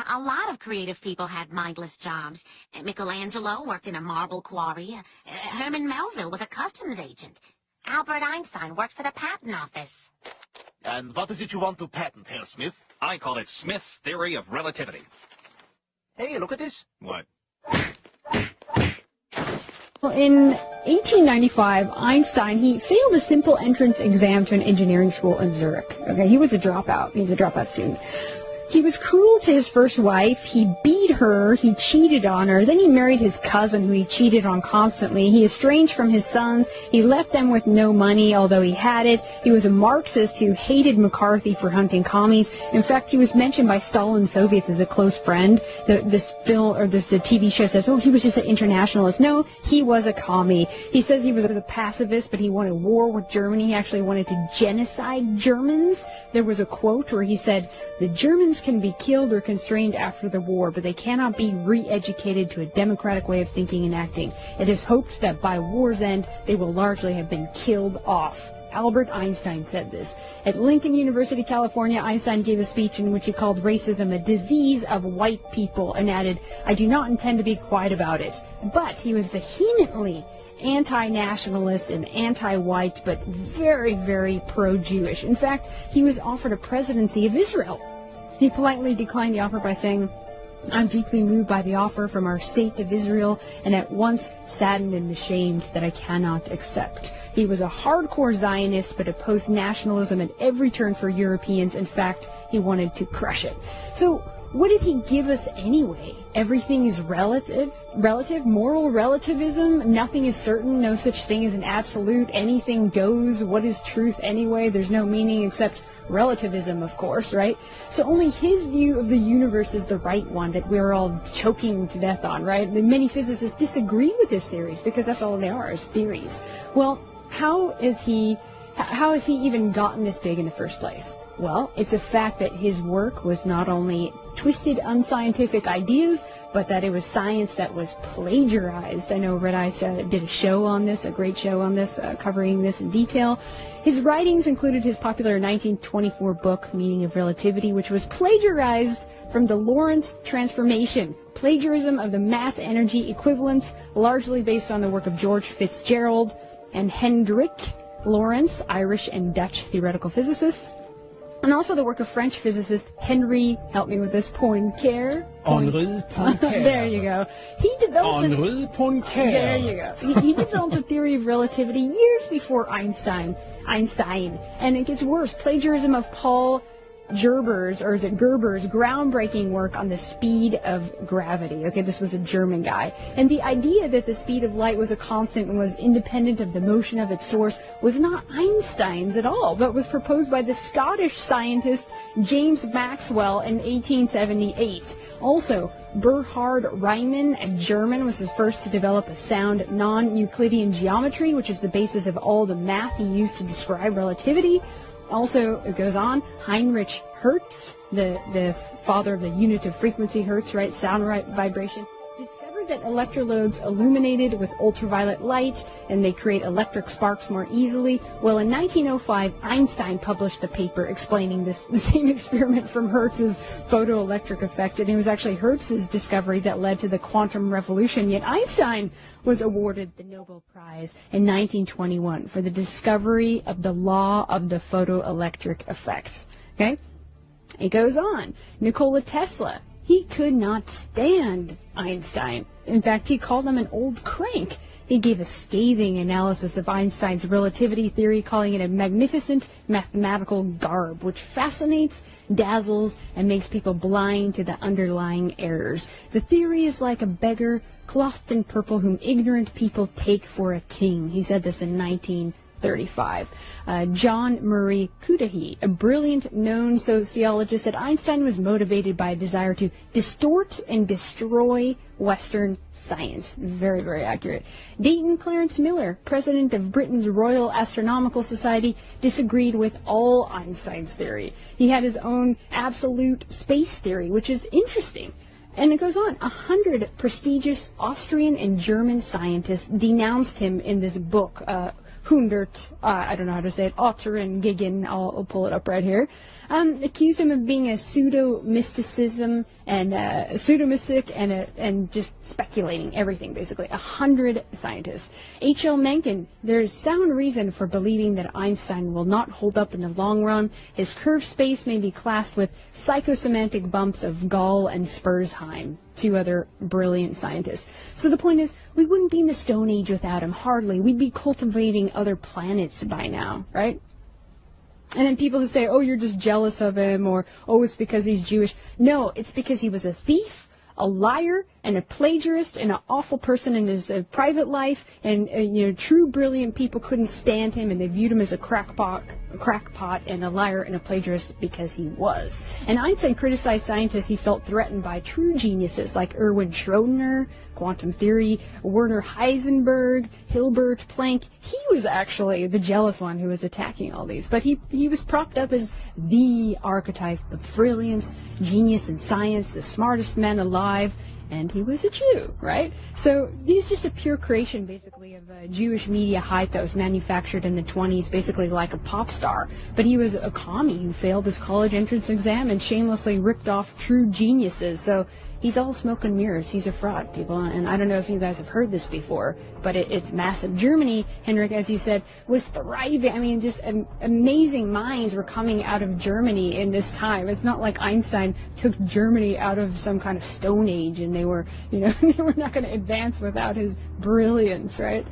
a lot of creative people had mindless jobs. Michelangelo worked in a marble quarry. Herman Melville was a customs agent. Albert Einstein worked for the patent office. And what is it you want to patent, Herr Smith? I call it Smith's theory of relativity. Hey, look at this. What? Well, in 1895, Einstein, he failed a simple entrance exam to an engineering school in Zurich. Okay, he was a dropout. He was a dropout student. He was cruel to his first wife. He beat her. He cheated on her. Then he married his cousin, who he cheated on constantly. He estranged from his sons. He left them with no money, although he had it. He was a Marxist who hated McCarthy for hunting commies. In fact, he was mentioned by Stalin's Soviets as a close friend. This TV show says, oh, he was just an internationalist. No, he was a commie. He says he was a pacifist, but he wanted war with Germany. He actually wanted to genocide Germans. There was a quote where he said, the Germans can be killed or constrained after the war, but they cannot be re-educated to a democratic way of thinking and acting. It is hoped that by war's end, they will largely have been killed off. Albert Einstein said this. At Lincoln University, California, Einstein gave a speech in which he called racism a disease of white people and added, I do not intend to be quiet about it. But he was vehemently anti-nationalist and anti-white, but very, very pro-Jewish. In fact, he was offered a presidency of Israel. He politely declined the offer by saying, I'm deeply moved by the offer from our state of Israel and at once saddened and ashamed that I cannot accept. He was a hardcore Zionist, but opposed nationalism at every turn for Europeans. In fact, he wanted to crush it. So what did he give us anyway? Everything is relative, moral relativism, nothing is certain, no such thing as an absolute, anything goes, what is truth anyway? There's no meaning except relativism, of course, right? So only his view of the universe is the right one that we're all choking to death on, right? Many physicists disagree with his theories because that's all they are, is theories. Well, how has he even gotten this big in the first place? Well, it's a fact that his work was not only twisted, unscientific ideas, but that it was science that was plagiarized. I know Red Eyes did a show on this, a great show on this, covering this in detail. His writings included his popular 1924 book, Meaning of Relativity, which was plagiarized from the Lorentz transformation, plagiarism of the mass energy equivalence, largely based on the work of George Fitzgerald and Hendrik Lorentz, Irish and Dutch theoretical physicists, and also the work of French physicist Henri, help me with this, Poincaré. Henri Poincaré. There you go. He developed Henri Poincaré. There you go. He developed a theory of relativity years before Einstein. And it gets worse. Plagiarism of Paul Gerber's groundbreaking work on the speed of gravity. Okay, this was a German guy. And the idea that the speed of light was a constant and was independent of the motion of its source was not Einstein's at all, but was proposed by the Scottish scientist James Maxwell in 1878. Also, Bernhard Riemann, a German, was the first to develop a sound non-Euclidean geometry, which is the basis of all the math he used to describe relativity. Also, it goes on, Heinrich Hertz, the father of the unit of frequency Hertz, right, sound vibration, discovered that electrodes illuminated with ultraviolet light and they create electric sparks more easily. Well, in 1905, Einstein published a paper explaining the same experiment from Hertz's photoelectric effect, and it was actually Hertz's discovery that led to the quantum revolution, yet Einstein was awarded the Nobel Prize in 1921 for the discovery of the law of the photoelectric effect. Okay? It goes on. Nikola Tesla, he could not stand Einstein. In fact, he called him an old crank. He gave a scathing analysis of Einstein's relativity theory, calling it a magnificent mathematical garb, which fascinates, dazzles, and makes people blind to the underlying errors. The theory is like a beggar clothed in purple whom ignorant people take for a king. He said this in 1935. John Murray Cudahy, a brilliant known sociologist, said Einstein was motivated by a desire to distort and destroy Western science. Very, very accurate. Dayton Clarence Miller, president of Britain's Royal Astronomical Society, disagreed with all Einstein's theory. He had his own absolute space theory, which is interesting. And it goes on. 100 prestigious Austrian and German scientists denounced him in this book, 100, I don't know how to say it, Otteren Gegen, I'll pull it up right here, accused him of being a pseudo-mysticism pseudomistic and just speculating everything, basically. 100 scientists. H.L. Mencken, there's sound reason for believing that Einstein will not hold up in the long run. His curved space may be classed with psychosemantic bumps of Gall and Spurzheim, two other brilliant scientists. So the point is, we wouldn't be in the Stone Age without him, hardly. We'd be cultivating other planets by now, right? And then people who say, oh, you're just jealous of him, or, oh, it's because he's Jewish. No, it's because he was a thief, a liar, and a plagiarist, and an awful person in his private life, and, true brilliant people couldn't stand him, and they viewed him as a crackpot, and a liar, and a plagiarist because he was. And Einstein criticized scientists he felt threatened by true geniuses like Erwin Schrödinger, quantum theory, Werner Heisenberg, Hilbert, Planck. He was actually the jealous one who was attacking all these, but he was propped up as the archetype of brilliance, genius, and science, the smartest man alive, and he was a Jew, right? So he's just a pure creation, basically, of Jewish media hype that was manufactured in the 20s, basically like a pop star. But he was a commie who failed his college entrance exam and shamelessly ripped off true geniuses. So he's all smoke and mirrors. He's a fraud, people. And I don't know if you guys have heard this before, but it's massive. Germany, Henrik, as you said, was thriving. I mean, just amazing minds were coming out of Germany in this time. It's not like Einstein took Germany out of some kind of Stone Age and they were, they were not going to advance without his brilliance, right?